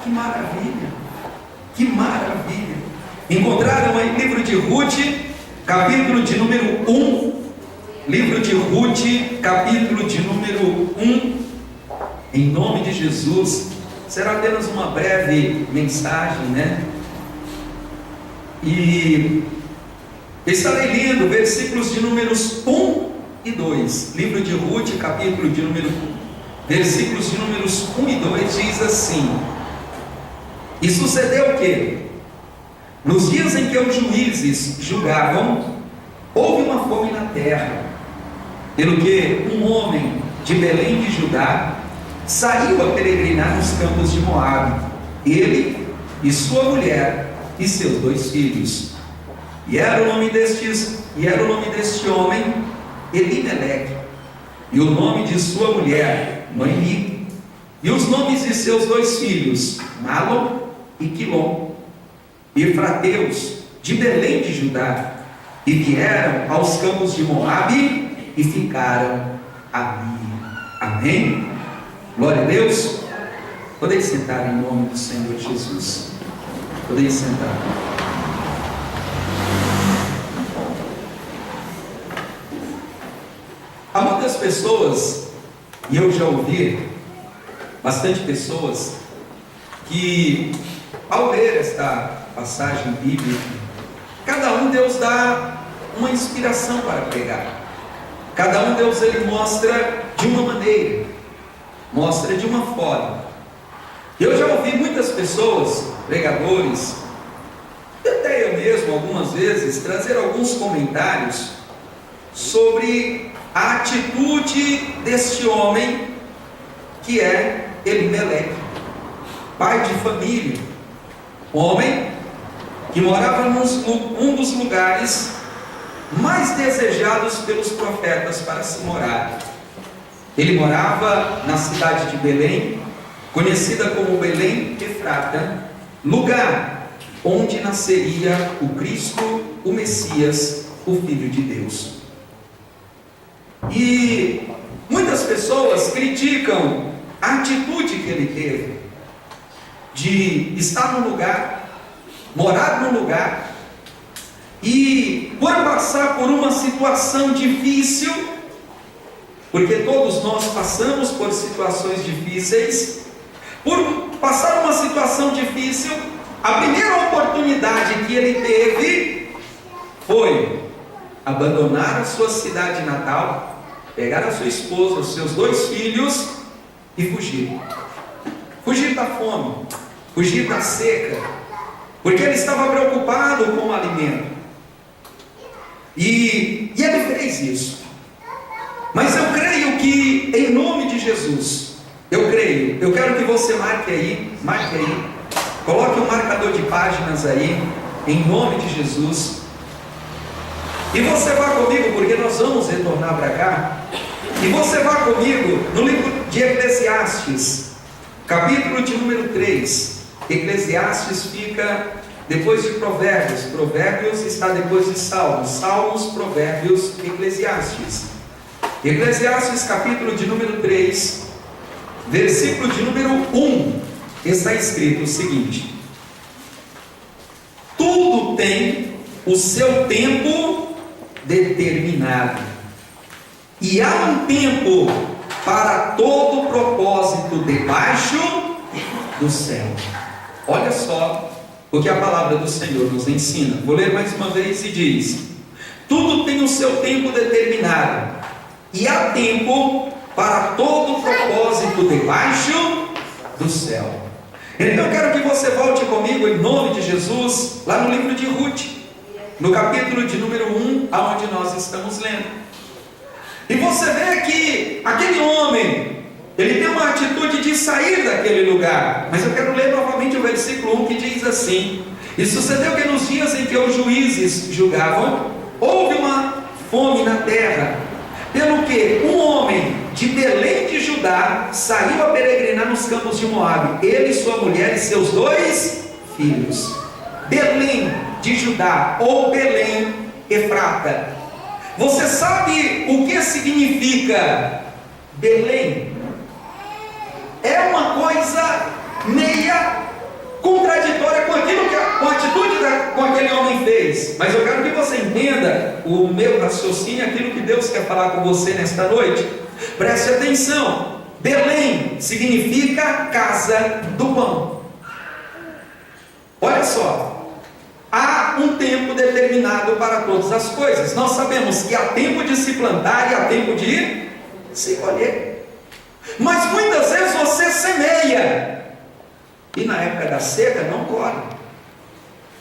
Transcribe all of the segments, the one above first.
Que maravilha! Que maravilha! Encontraram aí o livro de Ruth, capítulo de número 1. Livro de Ruth, capítulo de número 1. Em nome de Jesus. Será apenas uma breve mensagem, né? E estarei lendo versículos de números 1 e 2. Livro de Ruth, capítulo de número 1. Versículos de números 1 e 2 diz assim: E sucedeu o quê? Nos dias em que os juízes julgavam, houve uma fome na terra, pelo que um homem de Belém de Judá saiu a peregrinar nos campos de Moabe, ele e sua mulher e seus 2 filhos. E era o nome deste homem Elimeleque, e o nome de sua mulher Noemi, e os nomes de seus 2 filhos Malom e Quilom, efrateus de Belém de Judá, e vieram aos campos de Moabe e ficaram ali. Amém? Glória a Deus. Podem sentar em nome do Senhor Jesus. Podem sentar. Há muitas pessoas, e eu já ouvi bastante pessoas, que ao ler esta passagem bíblica, cada um Deus dá uma inspiração para pregar. Cada um Deus ele mostra de uma maneira, mostra de uma forma. Eu já ouvi muitas pessoas, pregadores, até eu mesmo algumas vezes, trazer alguns comentários sobre a atitude deste homem que é Elimeleque, pai de família, homem que morava num dos lugares mais desejados pelos profetas para se morar. Ele morava na cidade de Belém, conhecida como Belém Efrata, lugar onde nasceria o Cristo, o Messias, o Filho de Deus. E muitas pessoas criticam a atitude que ele teve de estar num lugar, morar num lugar, e por passar por uma situação difícil, porque todos nós passamos por situações difíceis, por passar uma situação difícil, a primeira oportunidade que ele teve foi abandonar a sua cidade natal, pegar a sua esposa, os seus 2 filhos e fugir. Fugir da fome, fugir da seca, porque ele estava preocupado com o alimento. E ele fez isso. Mas eu creio que, em nome de Jesus, eu quero que você marque aí, coloque um marcador de páginas aí, em nome de Jesus. E você vá comigo, porque nós vamos retornar para cá. E você vá comigo no livro de Eclesiastes, capítulo de número 3. Eclesiastes fica depois de Provérbios. Provérbios está depois de Salmos. Salmos, Provérbios, Eclesiastes. Eclesiastes, capítulo de número 3, versículo de número 1. Está escrito o seguinte: tudo tem o seu tempo determinado, e há um tempo para todo propósito debaixo do céu. Olha só o que a palavra do Senhor nos ensina. Vou ler mais uma vez e diz: tudo tem o seu tempo determinado, e há tempo para todo propósito debaixo do céu. Então eu quero que você volte comigo em nome de Jesus, lá no livro de Ruth, no capítulo de número 1, aonde nós estamos lendo. E você vê que aquele homem, ele tem uma atitude de sair daquele lugar. Mas eu quero ler novamente o versículo 1, que diz assim: e sucedeu que nos dias em que os juízes julgavam, houve uma fome na terra, pelo que um homem de Belém de Judá saiu a peregrinar nos campos de Moabe, ele, sua mulher e seus 2 filhos. Belém de Judá, ou Belém Efrata. Você sabe o que significa Belém? É uma coisa meia homem fez. Mas eu quero que você entenda o meu raciocínio, aquilo que Deus quer falar com você nesta noite. Preste atenção. Belém significa casa do pão. Olha só, há um tempo determinado para todas as coisas. Nós sabemos que há tempo de se plantar e há tempo de se colher. Mas muitas vezes você semeia e na época da seca não colhe.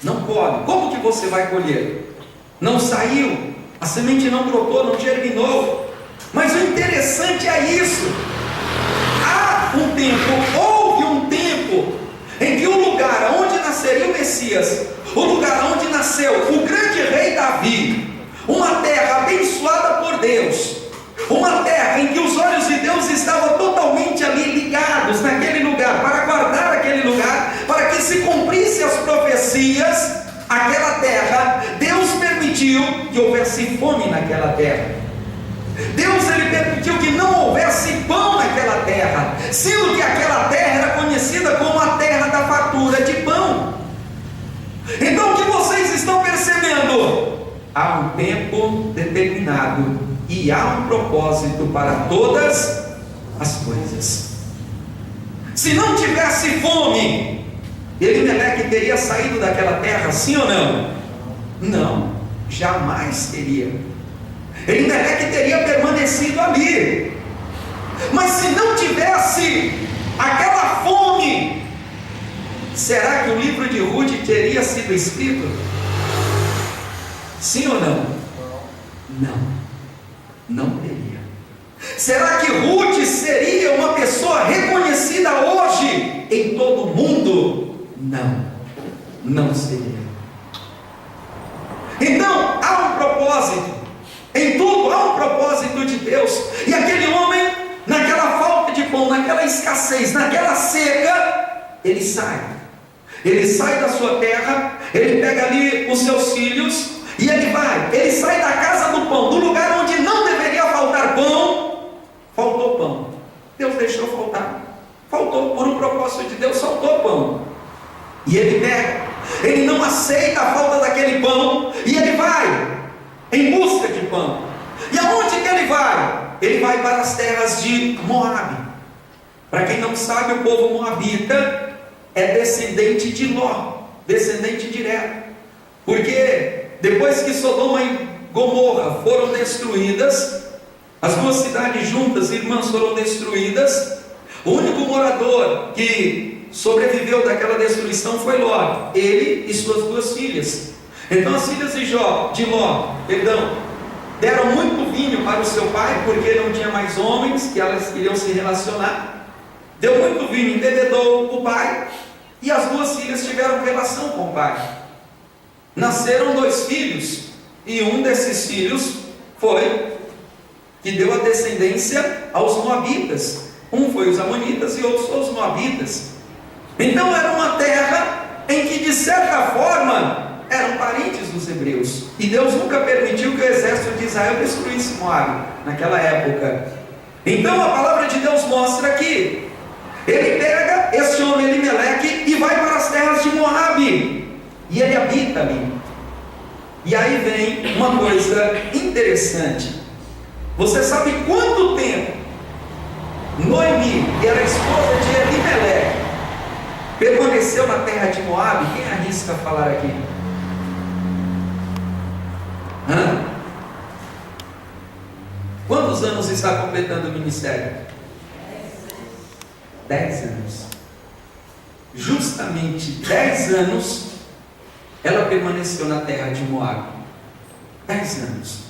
Não colhe. Como que você vai colher? Não saiu, a semente não brotou, não germinou. Mas o interessante é isso. Há um tempo, houve um tempo em que o lugar onde nasceria o Messias, o lugar onde nasceu o grande rei Davi, uma terra abençoada por Deus, uma terra em que os olhos de Deus estavam totalmente ali ligados naquele lugar, para guardar aquele lugar, para que se cumprissem as profecias, aquela terra, Deus permitiu que houvesse fome naquela terra. Deus ele permitiu que não houvesse pão naquela terra, sendo que aquela terra era conhecida como a terra da fartura de pão. Então o que vocês estão percebendo? Há um tempo determinado e há um propósito para todas as coisas. Se não tivesse fome, Elimeleque teria saído daquela terra, sim ou não? Não, jamais teria. Elimeleque teria permanecido ali. Mas se não tivesse aquela fome, será que o livro de Ruth teria sido escrito? Sim ou não? Não. Não teria. Será que Ruth seria uma pessoa reconhecida hoje em todo o mundo? Não, não seria. Então há um propósito, em tudo há um propósito de Deus. E aquele homem, naquela falta de pão, naquela escassez, naquela seca, ele sai da sua terra, ele pega ali os seus filhos, e ele sai da casa do pão, do lugar onde não deveria faltar pão. Faltou pão, Deus deixou faltar, faltou, por um propósito de Deus, faltou pão. E ele não aceita a falta daquele pão, e ele vai em busca de pão. E aonde que ele vai? Ele vai para as terras de Moabe. Para quem não sabe, o povo moabita é descendente de Ló, descendente direto. Porque depois que Sodoma e Gomorra foram destruídas, as duas cidades juntas, irmãs, foram destruídas. O único morador que sobreviveu daquela destruição foi Ló, ele e suas duas filhas. Então as filhas de Ló, deram muito vinho para o seu pai, porque não tinha mais homens que elas queriam se relacionar. Deu muito vinho, embebedou o pai, e as duas filhas tiveram relação com o pai. Nasceram 2 filhos, e um desses filhos foi que deu a descendência aos moabitas. Um foi os amonitas e outro foi os moabitas. Então era uma terra em que, de certa forma, eram parentes dos hebreus. E Deus nunca permitiu que o exército de Israel destruísse Moabe naquela época. Então a palavra de Deus mostra que ele pega esse homem Elimeleque e vai para as terras de Moabe. E ele habita ali. E aí vem uma coisa interessante. Você sabe quanto tempo Noemi, que era esposa de Elimeleque, permaneceu na terra de Moabe? Quem arrisca falar aqui? Quantos anos está completando o ministério? 10 anos. Justamente 10 anos ela permaneceu na terra de Moabe. 10 anos.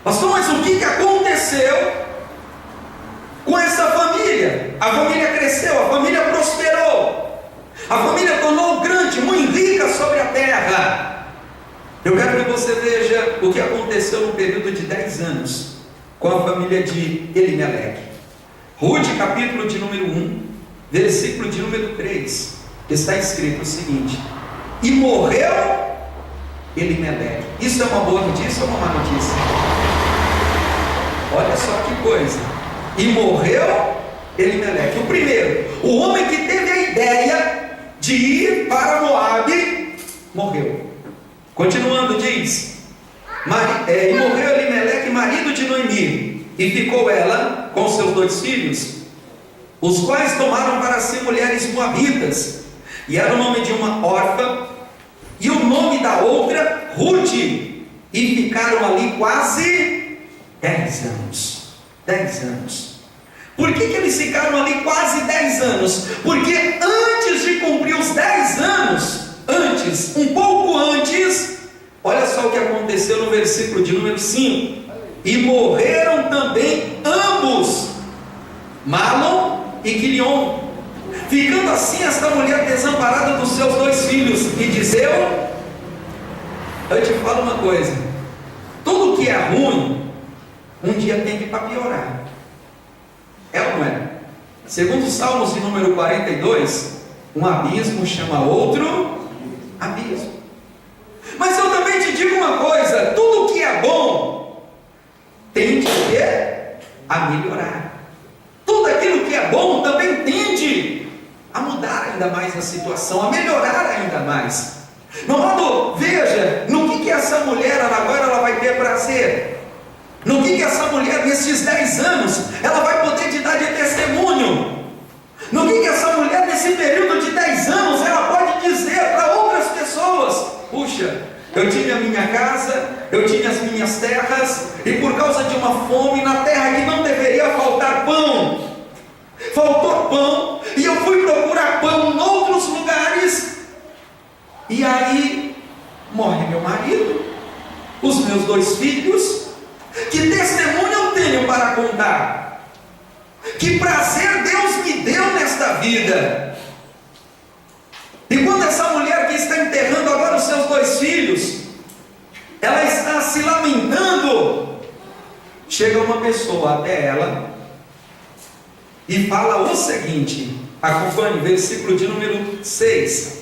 Pastor, mas o que aconteceu com essa família? A família cresceu, a família prosperou, a família tornou grande, muito rica sobre a terra. Eu quero que você veja o que aconteceu no período de 10 anos com a família de Elimeleque. Ruth, capítulo de número 1, versículo de número 3, está escrito o seguinte: e morreu Elimeleque. Isso é uma boa notícia ou uma má notícia? Olha só que coisa. E morreu Elimeleque. O primeiro, o homem que teve a ideia de ir para Moabe, morreu. Continuando, diz: e morreu Elimeleque, marido de Noemi, e ficou ela com seus 2 filhos, os quais tomaram para si mulheres moabitas, e era o nome de uma órfã, e o nome da outra Rude, e ficaram ali quase 10 anos. 10 anos. Por que eles ficaram ali quase 10 anos? Porque antes de cumprir os 10 anos, um pouco antes, olha só o que aconteceu no versículo de número 5: e morreram também ambos, Malom e Quilion, ficando assim esta mulher desamparada dos seus 2 filhos. E diz: eu te falo uma coisa, tudo que é ruim, um dia tem que ir para piorar. É ou não é? Segundo os Salmos de número 42, um abismo chama outro abismo. Mas eu também te digo uma coisa, tudo que é bom, tende a melhorar. Tudo aquilo que é bom também tende a mudar ainda mais a situação, a melhorar ainda mais. Meu amado, veja, no que essa mulher agora ela vai ter prazer? No que essa mulher nesses 10 anos ela vai poder te dar de testemunho? No que essa mulher nesse período de 10 anos ela pode dizer para outras pessoas: puxa, eu tinha a minha casa, eu tinha as minhas terras, e por causa de uma fome na terra que não deveria faltar pão, faltou pão, e eu fui procurar pão em outros lugares, e aí morre meu marido, os meus 2 filhos. Que testemunho eu tenho para contar? Que prazer Deus me deu nesta vida. E quando essa mulher que está enterrando agora os seus 2 filhos, ela está se lamentando, chega uma pessoa até ela e fala o seguinte: acompanhe, versículo de número 6.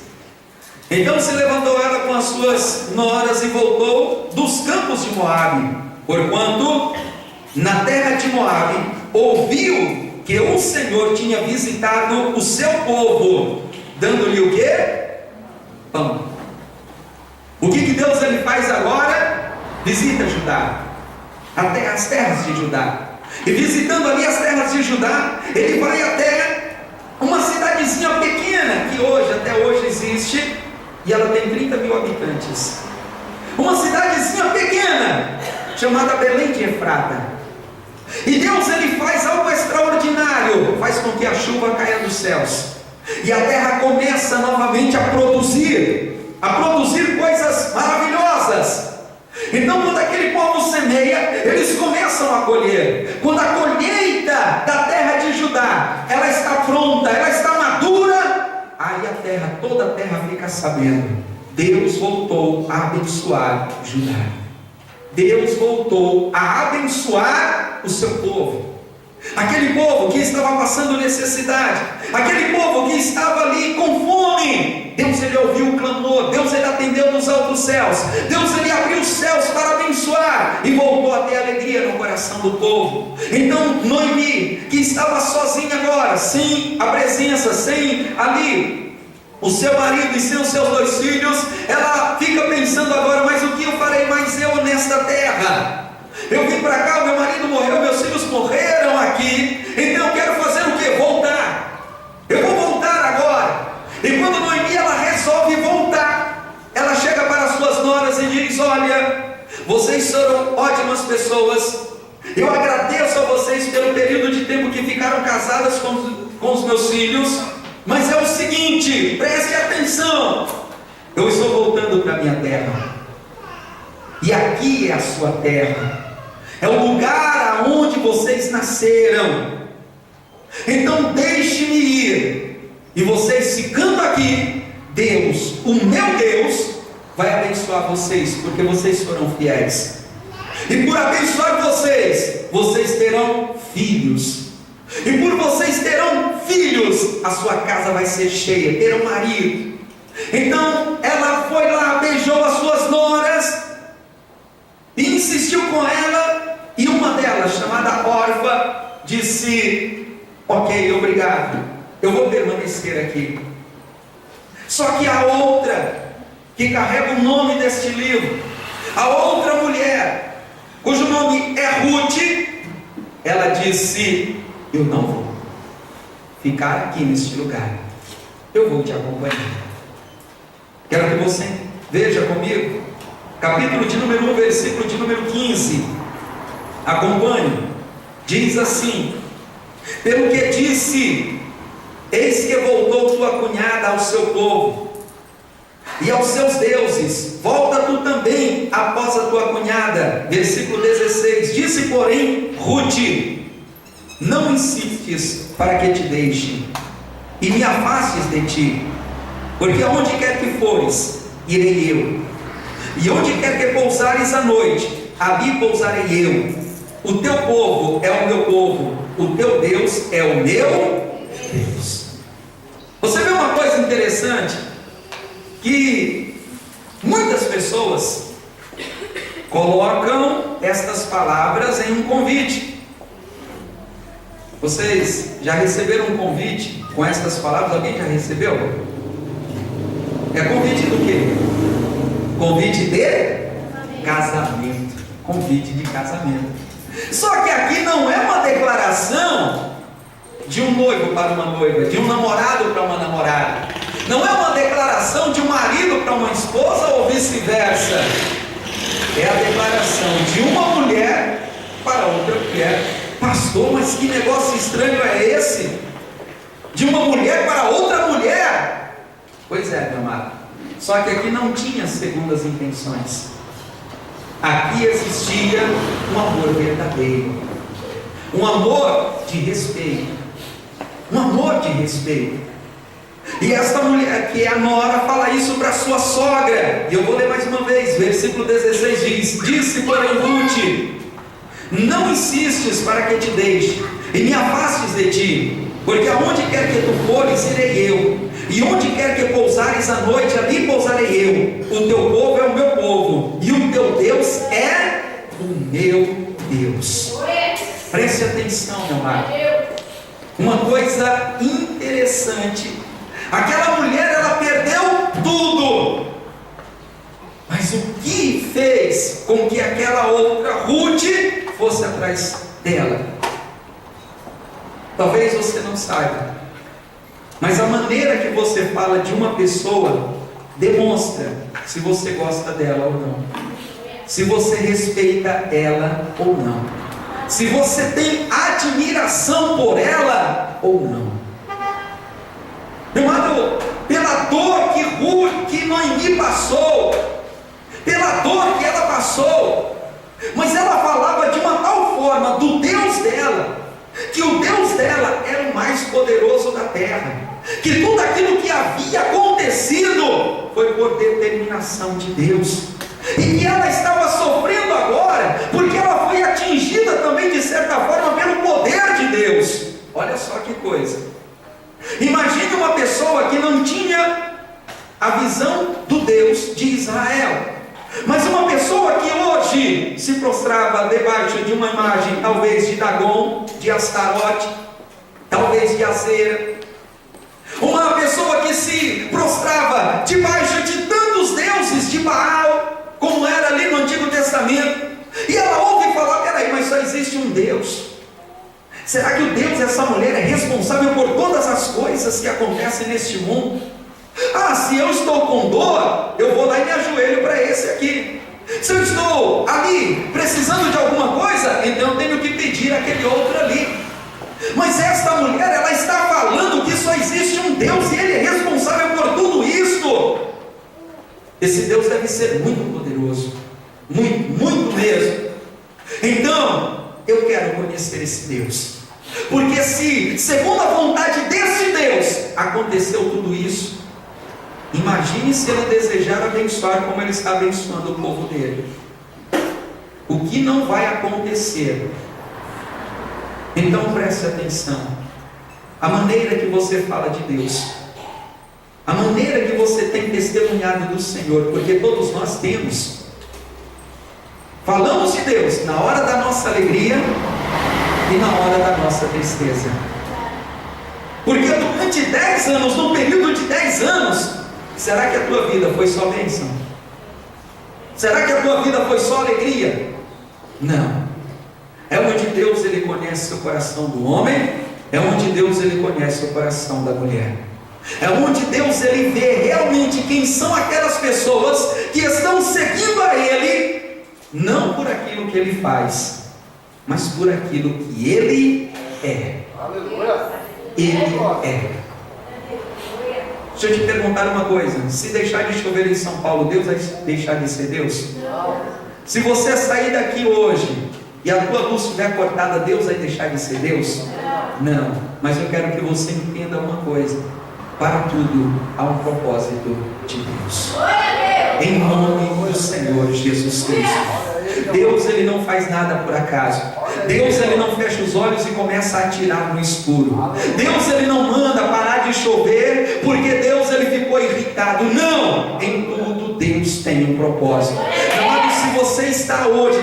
Então se levantou ela com as suas noras e voltou dos campos de Moabe, porquanto na terra de Moabe ouviu que o Senhor tinha visitado o seu povo, dando-lhe o quê? Pão. O que Deus ele faz agora? Visita Judá, até as terras de Judá. E visitando ali as terras de Judá, ele vai até uma cidadezinha pequena, que hoje, até hoje existe, e ela tem 30 mil habitantes. Uma cidadezinha pequena, chamada Belém de Efrata. E Deus ele faz algo extraordinário, faz com que a chuva caia dos céus, e a terra começa novamente a produzir coisas maravilhosas. Então quando aquele povo semeia, eles começam a colher. Quando a colheita da terra de Judá, ela está pronta, ela está madura, aí toda a terra fica sabendo, Deus voltou a abençoar Judá. Deus voltou a abençoar o seu povo. Aquele povo que estava passando necessidade, aquele povo que estava ali com fome, Deus ele ouviu o clamor, Deus ele atendeu dos altos céus, Deus ele abriu os céus para abençoar, e voltou a ter alegria no coração do povo. Então Noemi, que estava sozinha agora, sem a presença, sem ali o seu marido e sem os seus 2 filhos, ela fica pensando agora: mas o que eu farei mais eu nesta terra? Eu vim para cá, meu marido morreu, meus filhos morreram aqui, então eu quero fazer o que? Voltar. Eu vou voltar agora. E quando Noemi ela resolve voltar, ela chega para as suas noras e diz: olha, vocês foram ótimas pessoas, eu agradeço a vocês pelo período de tempo que ficaram casadas com os meus filhos, mas é o seguinte, preste atenção, eu estou voltando para a minha terra, e aqui é a sua terra, é o lugar aonde vocês nasceram. Então deixe-me ir, e vocês ficando aqui, Deus, o meu Deus, vai abençoar vocês, porque vocês foram fiéis. E por abençoar vocês, vocês terão filhos. E por vocês terão filhos, a sua casa vai ser cheia, terão marido. Então ela foi lá, beijou as suas noras e insistiu com ela, e uma delas, chamada Orfa, disse: ok, obrigado, eu vou permanecer aqui. Só que a outra, que carrega o nome deste livro. A outra mulher, cujo nome é Ruth, ela disse: eu não vou ficar aqui neste lugar, eu vou te acompanhar. Quero que você veja comigo, capítulo de número 1, versículo de número 15. Acompanhe. Diz assim: pelo que disse, eis que voltou tua cunhada ao seu povo e aos seus deuses, volta tu também após a tua cunhada. Versículo 16: disse porém Ruth: não insistes para que te deixe e me afastes de ti, porque aonde quer que fores, irei eu, e onde quer que pousares a noite, ali pousarei eu. O teu povo é o meu povo, o teu Deus é o meu Deus. Você vê uma coisa interessante, que muitas pessoas colocam estas palavras em um convite. Vocês já receberam um convite com estas palavras? Alguém já recebeu? É convite do quê? Convite de casamento. Convite de casamento. Só que aqui não é uma declaração de um noivo para uma noiva, de um namorado para uma namorada. Não é uma declaração de um marido para uma esposa ou vice-versa. É a declaração de uma mulher para outra mulher. Pastor, mas que negócio estranho é esse? De uma mulher para outra mulher? Pois é, meu amado. Só que aqui não tinha segundas intenções. Aqui existia um amor verdadeiro, um amor de respeito, um amor de respeito. E esta mulher, que é a nora, fala isso para sua sogra. E eu vou ler mais uma vez, versículo 16 diz: disse porém Ruth: não insistes para que te deixe e me afastes de ti, porque aonde quer que tu fores, irei eu, e onde quer que pousares a noite, ali pousarei eu. O teu povo é o meu povo, e o teu Deus é o meu Deus. Preste atenção, meu amado. Uma coisa interessante: aquela mulher, ela perdeu tudo, mas o que fez com que aquela outra Ruth fosse atrás dela? Talvez você não saiba, mas a maneira que você fala de uma pessoa demonstra se você gosta dela ou não, se você respeita ela ou não, se você tem admiração por ela ou não. Meu amado, pela dor que Noemi passou, pela dor que ela passou, mas ela falava de uma tal forma do Deus dela, que o Deus dela era o mais poderoso da terra, que tudo aquilo que havia acontecido foi por determinação de Deus, e que ela estava sofrendo agora, porque ela foi atingida também de certa forma pelo poder de Deus. Olha só que coisa. Imagine uma pessoa que não tinha a visão do Deus de Israel, mas uma pessoa que hoje se prostrava debaixo de uma imagem, talvez de Dagon, de Astarote, talvez de Azera, uma pessoa que se prostrava debaixo de tantos deuses de Baal, como era ali no Antigo Testamento, e ela ouve falar: peraí, mas só existe um Deus. Será que o Deus dessa mulher é responsável por todas as coisas que acontecem neste mundo? Ah, se eu estou com dor, eu vou lá e me ajoelho para esse aqui. Se eu estou ali precisando de alguma coisa, então eu tenho que pedir aquele outro ali. Mas esta mulher, ela está falando que só existe um Deus e Ele é responsável por tudo isto. Esse Deus deve ser muito poderoso, muito, muito mesmo. Então, eu quero conhecer esse Deus, porque se, segundo a vontade desse Deus, aconteceu tudo isso, imagine se Ele desejar abençoar como Ele está abençoando o povo dele. O que não vai acontecer? Então preste atenção. A maneira que você fala de Deus, a maneira que você tem testemunhado do Senhor, porque todos nós temos. Falamos de Deus na hora da nossa alegria e na hora da nossa tristeza. Porque durante 10 anos, no período de 10 anos, Será que a tua vida foi só bênção? Será que a tua vida foi só alegria? Não. É onde Deus ele conhece o coração do homem, é onde Deus ele conhece o coração da mulher. É onde Deus ele vê realmente quem são aquelas pessoas que estão seguindo a Ele, não por aquilo que Ele faz, mas por aquilo que Ele é. Aleluia. Ele é. Deixa eu te perguntar uma coisa: se deixar de chover em São Paulo, Deus vai deixar de ser Deus? Se você sair daqui hoje e a tua luz estiver cortada, Deus vai deixar de ser Deus? Não. Mas eu quero que você entenda uma coisa: para tudo há um propósito de Deus. Em nome do Senhor Jesus Cristo. Deus ele não faz nada por acaso. Deus ele não fecha os olhos e começa a atirar no escuro. Deus ele não manda parar de chover porque Deus ele ficou irritado. Não! Em tudo Deus tem um propósito. Amado, se você está hoje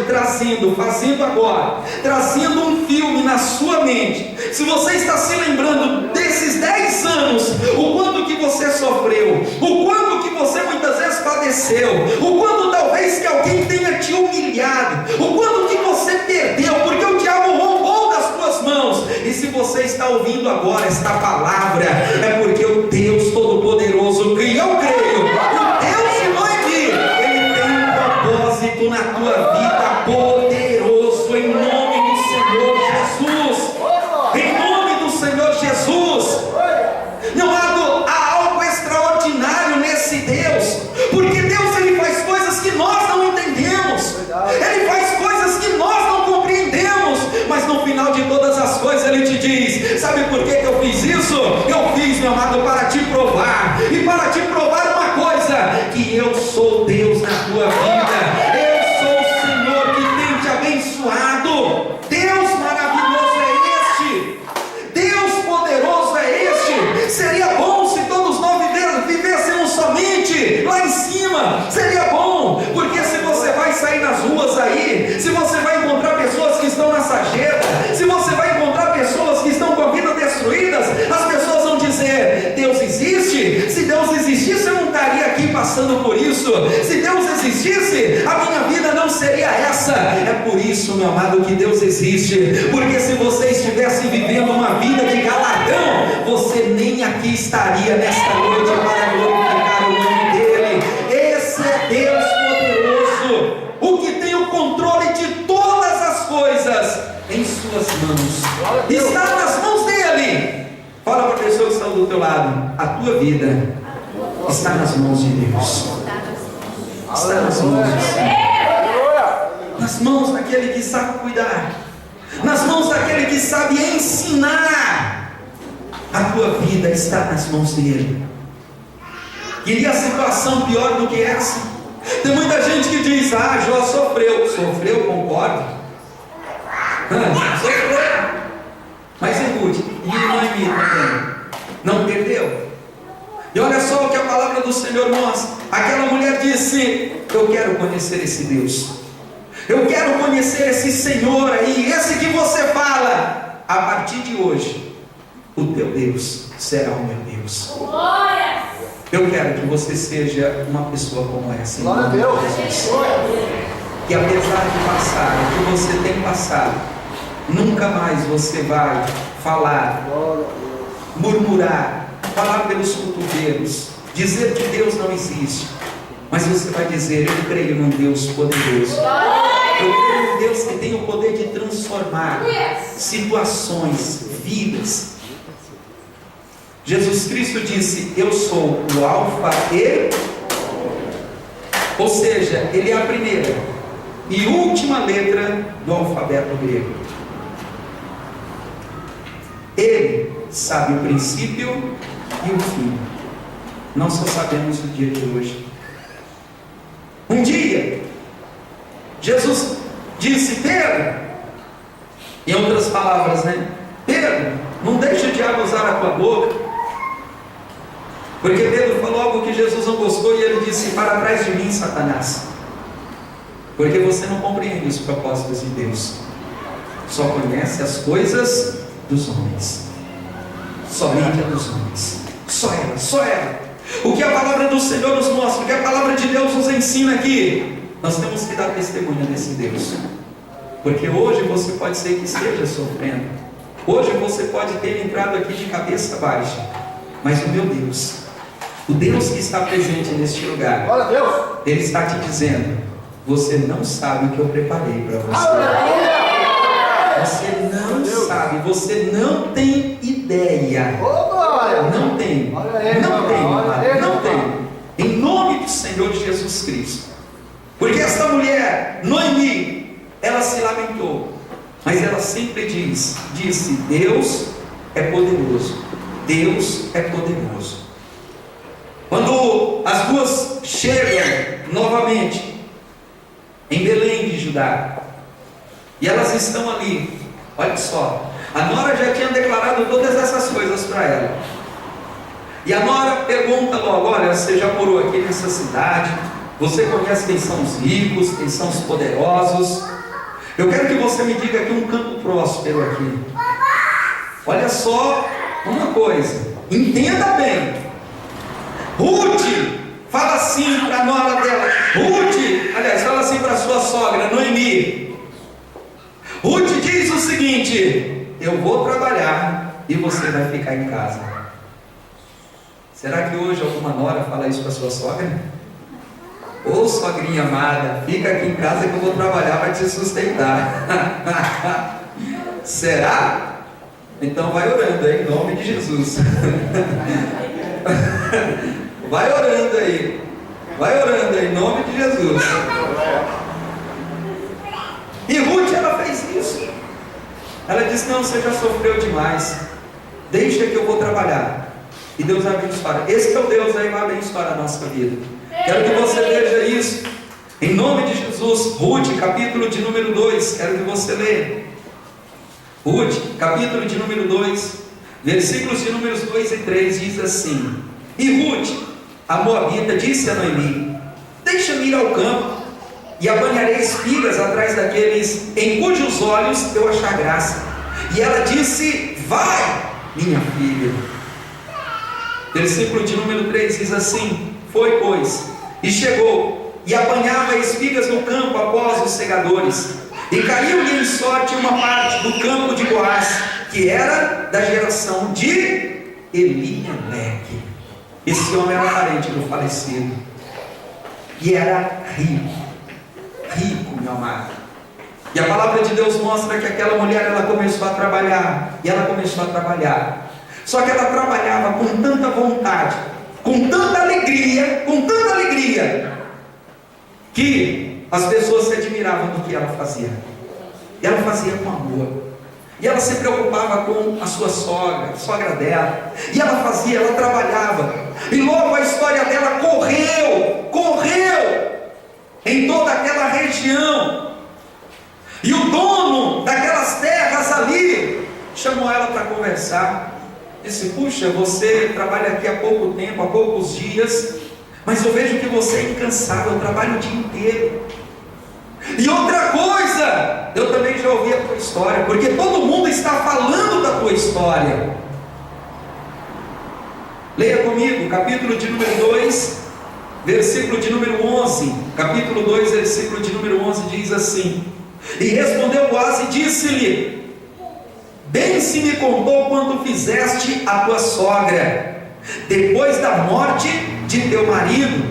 fazendo agora, trazendo um filme na sua mente, se você está se lembrando desses 10 anos, o quanto que você sofreu, o quanto que você muitas vezes padeceu, o quanto talvez que alguém tenha te humilhado, o quanto que você perdeu, porque o diabo roubou das tuas mãos, e se você está ouvindo agora esta palavra, é porque o Deus Todo-Poderoso, que eu creio, o Deus de Noemi, Ele tem um propósito na tua vida poderoso, em nome do Senhor Jesus. Em nome do Senhor Jesus. Não há algo extraordinário nesse Deus, porque Deus ele faz coisas que nós não entendemos, Ele faz coisas que nós não compreendemos, mas no final de todas as coisas Ele te diz: sabe por que eu fiz isso? Eu fiz, meu amado, para te provar, e para te provar uma coisa, que eu sou Deus na tua vida, eu sou o Senhor que tem te abençoado. Deus maravilhoso é este, Deus poderoso é este. Seria bom se todos nós vivêssemos somente lá em cima, seria bom, porque se você vai sair nas ruas aí, se você vai encontrar pessoas que estão na sarjeta, se você vai encontrar pessoas que estão com a vida destruídas, as pessoas vão dizer: Deus existe? Se Deus existisse, eu não estaria aqui passando por isso. Se Deus existisse, a minha vida não seria essa. É por isso, meu amado, que Deus existe, porque se você estivesse vivendo uma vida de galardão, você nem aqui estaria nesta noite para glorificar o nome dEle. Esse é Deus poderoso, o que tem o controle de todas as coisas em suas mãos, está nas mãos dEle. Fala para a pessoa que está do teu lado: a tua vida está nas mãos de Deus, está nas mãos do Senhor, nas mãos daquele que sabe cuidar, nas mãos daquele que sabe ensinar. A tua vida está nas mãos dEle. Queria a situação pior do que essa? Tem muita gente que diz: Jó sofreu, concordo, sofreu, mas escute, e Noemi também não perdeu. E olha só o que a palavra do Senhor mostra. Aquela mulher disse: eu quero conhecer esse Deus, eu quero conhecer esse Senhor aí, esse que você fala. A partir de hoje, o teu Deus será o meu Deus. Eu quero que você seja uma pessoa como essa. Glória a Deus. Que apesar de passar o que você tem passado, nunca mais você vai falar, murmurar, falar pelos cotovelos, dizer que Deus não existe, mas você vai dizer: eu creio num Deus poderoso, eu creio num Deus que tem o poder de transformar situações, vidas. Jesus Cristo disse: eu sou o Alfa e, ou seja, Ele é a primeira e última letra do alfabeto grego. Ele sabe o princípio e o fim. Nós só sabemos o dia de hoje. Um dia, Jesus disse: Pedro, em outras palavras, Pedro, não deixe o diabo usar a tua boca. Porque Pedro falou algo que Jesus não gostou, e ele disse: para trás de mim, Satanás, porque você não compreende os propósitos de Deus, só conhece as coisas dos homens, somente a dos homens, só ela. O que a palavra do Senhor nos mostra, o que a palavra de Deus nos ensina aqui, nós temos que dar testemunha desse Deus. Porque hoje você pode ser que esteja sofrendo, hoje você pode ter entrado aqui de cabeça baixa, mas o meu Deus, o Deus que está presente neste lugar, glória a Deus, Ele está te dizendo: você não sabe o que eu preparei para você. Você não sabe, você não tem ideia. Não tem, não tem, não tem. Em nome do Senhor Jesus Cristo. Porque esta mulher, Noemi, ela se lamentou, mas ela sempre disse: Deus é poderoso, Deus é poderoso. Quando as duas chegam novamente em Belém de Judá, e elas estão ali, olha só, a nora já tinha declarado todas essas coisas para ela, e a nora pergunta logo: olha, você já morou aqui nessa cidade, você conhece quem são os ricos, quem são os poderosos? Eu quero que você me diga aqui um campo próspero aqui. Olha só uma coisa, entenda bem. Ruth fala assim para a nora dela, aliás, fala assim para a sua sogra, Noemi. Ruth diz o seguinte: eu vou trabalhar e você vai ficar em casa. Será que hoje alguma nora fala isso para a sua sogra? Ô sogrinha amada, fica aqui em casa que eu vou trabalhar para te sustentar. Será? Então vai orando aí, em nome de Jesus. Vai orando aí, em nome de Jesus. E Ruth, ela fez isso. Ela disse: não, você já sofreu demais, deixa que eu vou trabalhar e Deus vai abençoar. Esse que é o Deus aí, vai abençoar a nossa vida. Quero que você veja isso em nome de Jesus. Ruth, capítulo de número 2, quero que você leia. Ruth, capítulo de número 2, versículos de números 2 e 3, diz assim: e Ruth, a moabita, disse a Noemi: deixa-me ir ao campo e apanharei espigas atrás daqueles em cujos olhos eu achar graça. E ela disse: vai, minha filha. Versículo de número 3 diz assim: foi, pois, e chegou, e apanhava espigas no campo após os segadores, e caiu-lhe em sorte uma parte do campo de Boaz, que era da geração de Elimelec. Esse homem era parente do falecido, e era rico, meu amado. E a palavra de Deus mostra que aquela mulher, ela começou a trabalhar, só que ela trabalhava com tanta vontade, com tanta alegria, que as pessoas se admiravam do que ela fazia. E ela fazia com amor, e ela se preocupava com a sua sogra dela, e ela fazia, ela trabalhava, e logo a história dela correu em toda aquela região. E o dono daquelas terras ali chamou ela para conversar. Disse: puxa, você trabalha aqui há pouco tempo, há poucos dias, mas eu vejo que você é incansável, trabalha o dia inteiro. E outra coisa, eu também já ouvi a tua história, porque todo mundo está falando da tua história. Leia comigo, capítulo de número 2, versículo de número 11. Capítulo 2, versículo de número 11 diz assim: e respondeu Boaz e disse-lhe: bem se me contou quanto fizeste a tua sogra, depois da morte de teu marido,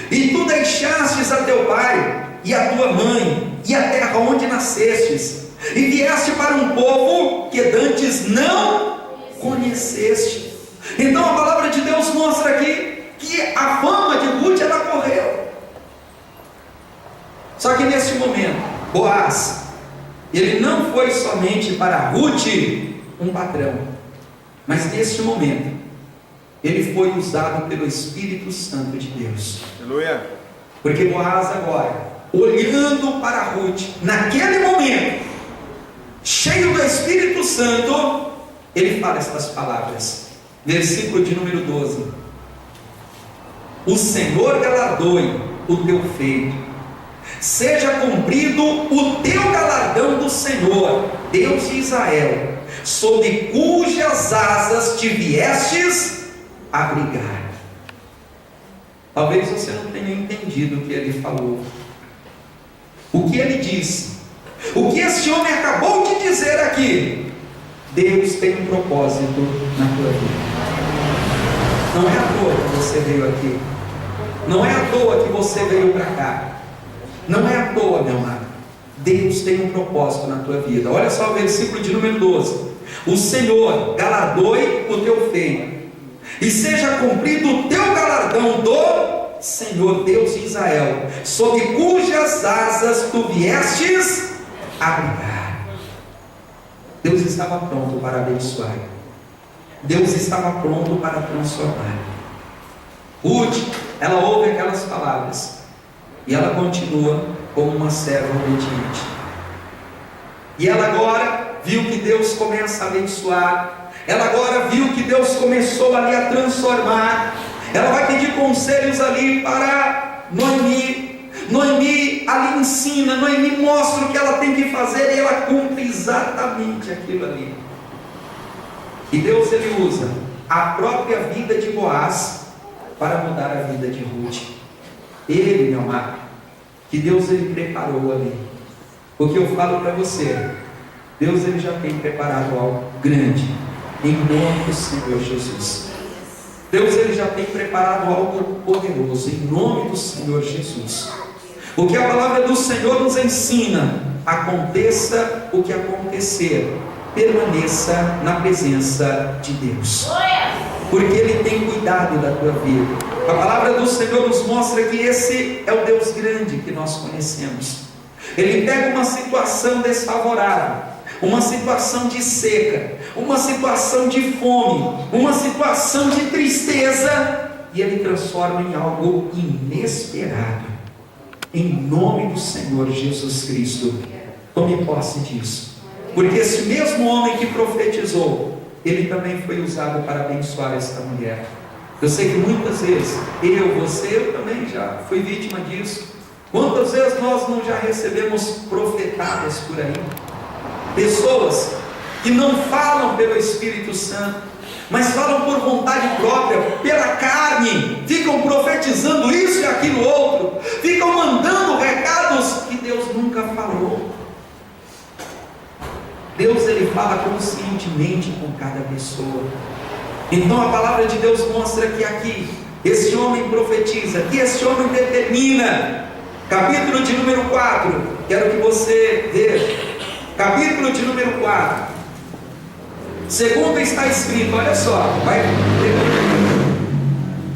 e tu deixastes a teu pai e a tua mãe, e a terra onde nascestes, e vieste para um povo que dantes não conheceste. Então a palavra de Deus mostra aqui que a fama de Ruth, ela correu. Só que neste momento, Boaz, ele não foi somente para Ruth um patrão, mas neste momento ele foi usado pelo Espírito Santo de Deus. Aleluia. Porque Boaz agora, olhando para Ruth, naquele momento, cheio do Espírito Santo, ele fala estas palavras. Versículo de número 12: o Senhor galardoe o teu feito, seja cumprido o teu galardão do Senhor, Deus de Israel, sob cujas asas te viestes abrigar. Talvez você não tenha entendido o que ele falou, o que ele disse, o que esse homem acabou de dizer aqui. Deus tem um propósito na tua vida. Não é à toa que você veio aqui. Não é à toa que você veio para cá. Não é à toa, meu amado. Deus tem um propósito na tua vida. Olha só o versículo de número 12. O Senhor galardoe o teu feito, e seja cumprido o teu galardão do Senhor Deus de Israel, sob cujas asas tu viestes abrigar. Deus estava pronto para abençoar. Deus estava pronto para transformar. Ruth, ela ouve aquelas palavras e ela continua como uma serva obediente. E ela agora viu que Deus começa a abençoar. Ela agora viu que Deus começou ali a transformar. Ela vai pedir conselhos ali para Noemi. Noemi ali ensina, Noemi mostra o que ela tem que fazer e ela cumpre exatamente aquilo ali. E Deus ele usa a própria vida de Boaz para mudar a vida de Ruth. Ele, meu amado, que Deus ele preparou ali. Porque eu falo para você, Deus ele já tem preparado algo grande em nome do Senhor Jesus. Deus ele já tem preparado algo poderoso em nome do Senhor Jesus. O que a palavra do Senhor nos ensina: aconteça o que acontecer, permaneça na presença de Deus, porque Ele tem cuidado da tua vida. A palavra do Senhor nos mostra que esse é o Deus grande que nós conhecemos. Ele pega uma situação desfavorável, uma situação de seca, uma situação de fome, uma situação de tristeza, e Ele transforma em algo inesperado. Em nome do Senhor Jesus Cristo, tome posse disso, porque esse mesmo homem que profetizou, ele também foi usado para abençoar esta mulher. Eu sei que muitas vezes, eu também já fui vítima disso. Quantas vezes nós não já recebemos profetadas por aí, pessoas que não falam pelo Espírito Santo, mas falam por vontade própria, pela carne, ficam profetizando isso e aquilo outro, ficam mandando recados que Deus nunca falou. Deus ele fala conscientemente com cada pessoa. Então a palavra de Deus mostra que aqui esse homem profetiza, que esse homem determina. Capítulo de número 4, quero que você veja. Capítulo de número 4. Segundo está escrito, olha só,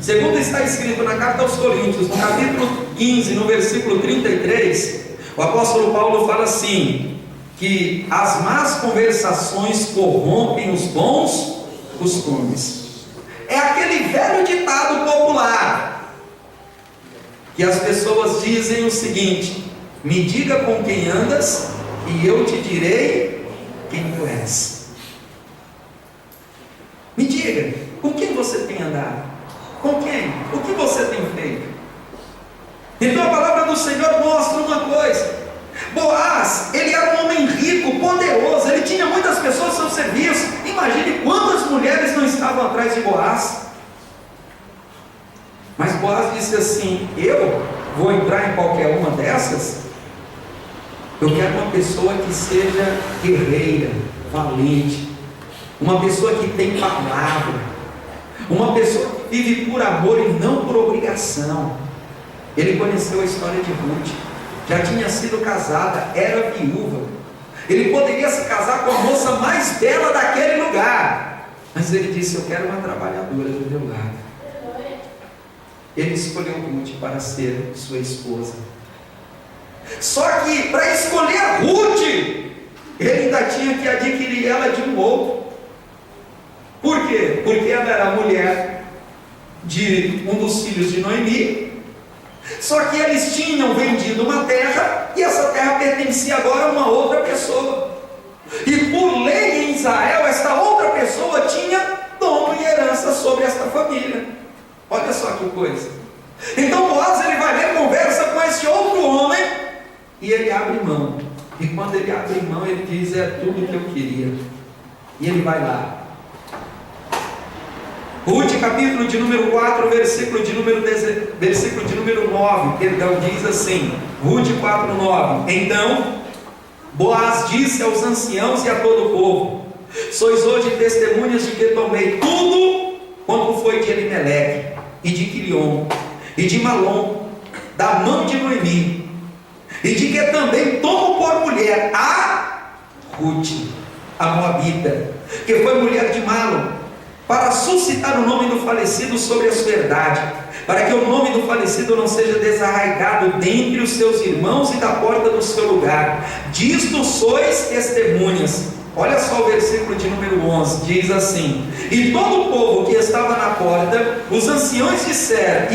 segundo está escrito na carta aos Coríntios, no capítulo 15, no versículo 33, o apóstolo Paulo fala assim, que as más conversações corrompem os bons costumes. É aquele velho ditado popular, que as pessoas dizem o seguinte: me diga com quem andas, e eu te direi quem tu és. Me diga, com quem você tem andado? Com quem? O que você tem feito? Então a palavra do Senhor mostra uma coisa: Boaz, ele era um homem rico, poderoso, ele tinha muitas pessoas ao seu serviço. Imagine quantas mulheres não estavam atrás de Boaz. Mas Boaz disse assim: eu vou entrar em qualquer uma dessas? Eu quero uma pessoa que seja guerreira, valente, uma pessoa que tem palavra, uma pessoa que vive por amor e não por obrigação. Ele conheceu a história de Ruth, já tinha sido casada, era viúva. Ele poderia se casar com a moça mais bela daquele lugar, mas ele disse: eu quero uma trabalhadora do meu lado. Ele escolheu Ruth para ser sua esposa. Só que para escolher Ruth, ele ainda tinha que adquirir ela de um outro. Por quê? Porque ela era mulher de um dos filhos de Noemi. Só que eles tinham vendido uma terra, e essa terra pertencia agora a uma outra pessoa. E por lei em Israel, esta outra pessoa tinha dono e herança sobre esta família. Olha só que coisa. Então Boaz ele vai ver, conversa com esse outro homem, e ele abre mão. E quando ele abre mão, ele diz: é tudo que eu queria. E ele vai lá. Ruth, capítulo de número 4, versículo de número versículo de número 9, perdão, diz assim, Ruth 4:9. Então Boaz disse aos anciãos e a todo o povo: sois hoje testemunhas de que tomei tudo quanto foi de Elimeleque e de Quilion e de Malom da mão de Noemi, e de que também tomo por mulher a Ruth, a Moabita, que foi mulher de Malom, para suscitar o nome do falecido sobre a sua herdade, para que o nome do falecido não seja desarraigado dentre os seus irmãos e da porta do seu lugar. Disto sois testemunhas. Olha só o versículo de número 11, diz assim: e todo o povo que estava na porta, os anciões disseram,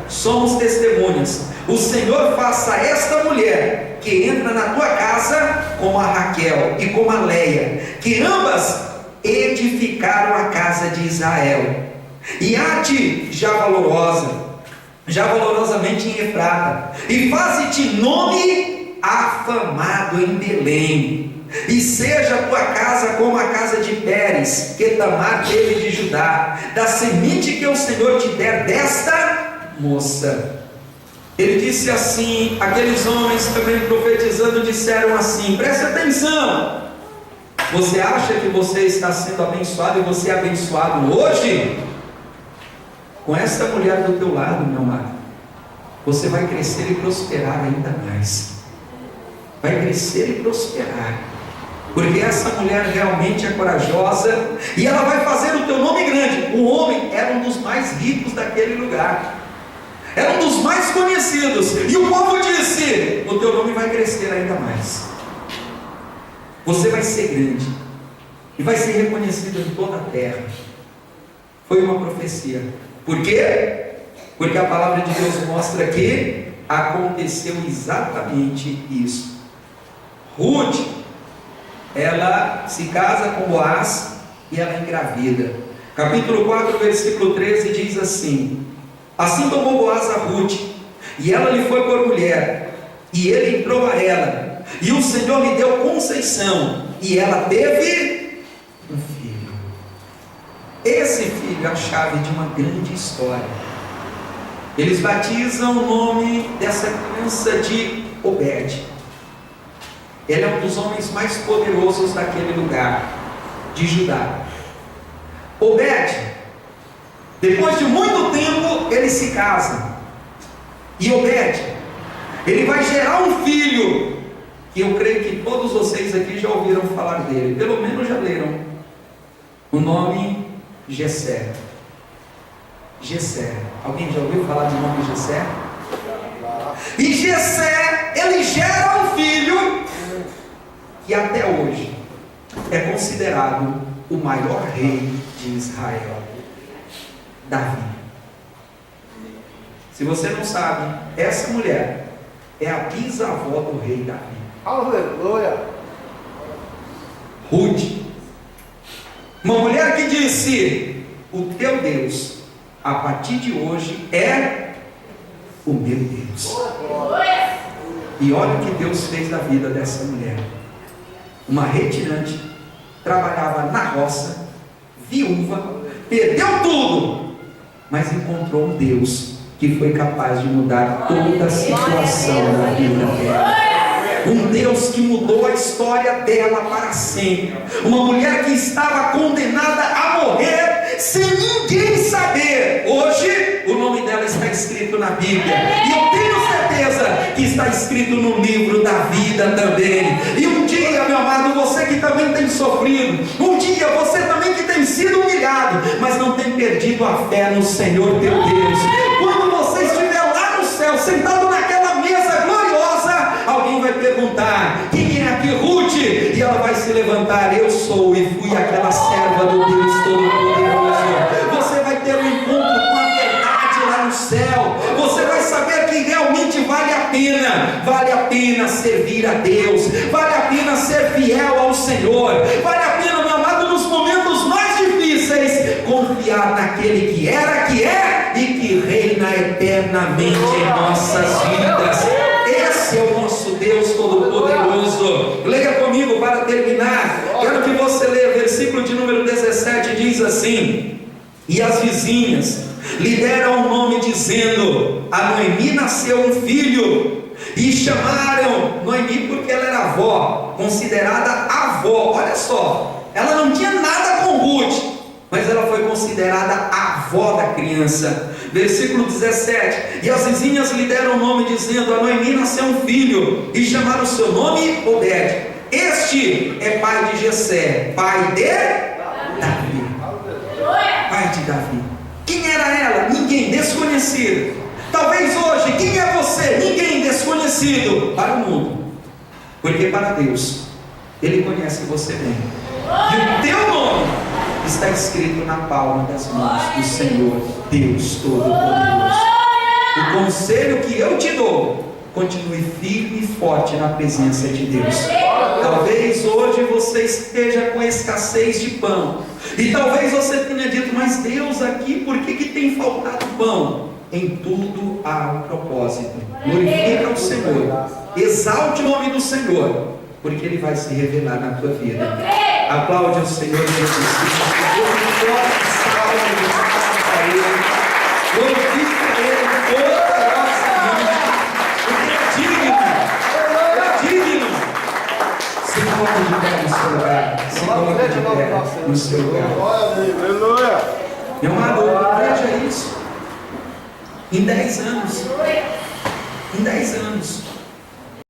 somos testemunhas. O Senhor faça a esta mulher que entra na tua casa como a Raquel e como a Leia, que ambas edificaram a casa de Israel, e há-te já valorosamente em Efrata, e faze-te nome afamado em Belém, e seja a tua casa como a casa de Pérez, que Tamar teve de Judá, da semente que o Senhor te der desta moça. Ele disse assim, aqueles homens também profetizando disseram assim, preste atenção, você acha que você está sendo abençoado e você é abençoado hoje? Com essa mulher do teu lado, meu amado, você vai crescer e prosperar ainda mais. Vai crescer e prosperar, porque essa mulher realmente é corajosa, e ela vai fazer o teu nome grande. O homem era um dos mais ricos daquele lugar, era um dos mais conhecidos, e o povo disse: o teu nome vai crescer ainda mais, você vai ser grande, e vai ser reconhecido em toda a terra. Foi uma profecia. Por quê? Porque a palavra de Deus mostra que aconteceu exatamente isso. Ruth, ela se casa com Boaz e ela engravida. Capítulo 4, versículo 13 diz assim: assim tomou Boaz a Ruth, e ela lhe foi por mulher, e ele entrou a ela, e o Senhor lhe deu conceição, e ela teve um filho. Esse filho é a chave de uma grande história. Eles batizam o nome dessa criança de Obed. Ele é um dos homens mais poderosos daquele lugar, de Judá. Obed, depois de muito tempo, ele se casa. E Obed, ele vai gerar um filho, que eu creio que todos vocês aqui já ouviram falar dele, pelo menos já leram. O nome Jessé. Jessé. Alguém já ouviu falar do nome Jessé? E Jessé, ele gera um filho que até hoje é considerado o maior rei de Israel, Davi. Se você não sabe, essa mulher é a bisavó do rei Davi. Aleluia! Ruth, uma mulher que disse: o teu Deus, a partir de hoje, é o meu Deus. E olha o que Deus fez da vida dessa mulher. Uma retirante, trabalhava na roça, viúva, perdeu tudo, mas encontrou um Deus que foi capaz de mudar toda a situação da vida dela. Um Deus que mudou a história dela para sempre. Uma mulher que estava condenada a morrer sem ninguém saber. Hoje o nome dela está escrito na Bíblia, e eu tenho certeza que está escrito no livro da vida também. E um dia, meu amado, você que também tem sofrido, um dia você também que tem sido humilhado, mas não tem perdido a fé no Senhor teu Deus, quando você estiver lá no céu, sentado naquela mesa gloriosa, alguém vai perguntar: quem é aqui, Ruth? E ela vai se levantar: eu sou, e fui aquela serva do Deus Todo-Poderoso. Você vai ter um encontro com a verdade lá no céu. Você vai saber que realmente vale a pena servir a Deus, vale a pena ser fiel ao Senhor, vale a pena, meu amado, nos momentos mais difíceis, confiar naquele que era, que é e que reina eternamente em nossas vidas. Esse é o nosso Deus Todo-Poderoso. Leia comigo para terminar. Quero que você leia o versículo de número 17, diz assim: e as vizinhas lhe deram um nome dizendo: a Noemi nasceu um filho. E chamaram Noemi porque ela era avó, considerada avó. Olha só, ela não tinha nada com Ruth, mas ela foi considerada a avó da criança. Versículo 17: e as vizinhas lhe deram o nome dizendo: a Noemi nasceu um filho. E chamaram o seu nome Obed. Este é pai de Jessé, pai de Davi. Pai de Davi. Quem era ela? Ninguém, desconhecido. Talvez hoje, quem é você? Ninguém, desconhecido para o mundo, porque para Deus Ele conhece você bem, e o teu nome está escrito na palma das mãos do Senhor Deus Todo-Poderoso. O conselho que eu te dou: continue firme e forte na presença de Deus. Talvez hoje você esteja com escassez de pão, e talvez você tenha dito: mas Deus, aqui, por que tem faltado pão? Em tudo há um propósito. Glorifica o Senhor, exalte o nome do Senhor, porque Ele vai se revelar na tua vida. Aplaude o Senhor Jesus. Glorifica Ele poderosamente, porque é digno. Se coloca de pé no seu lugar. Se coloca de pé no seu lugar. Meu amado, veja isso. Em 10 anos,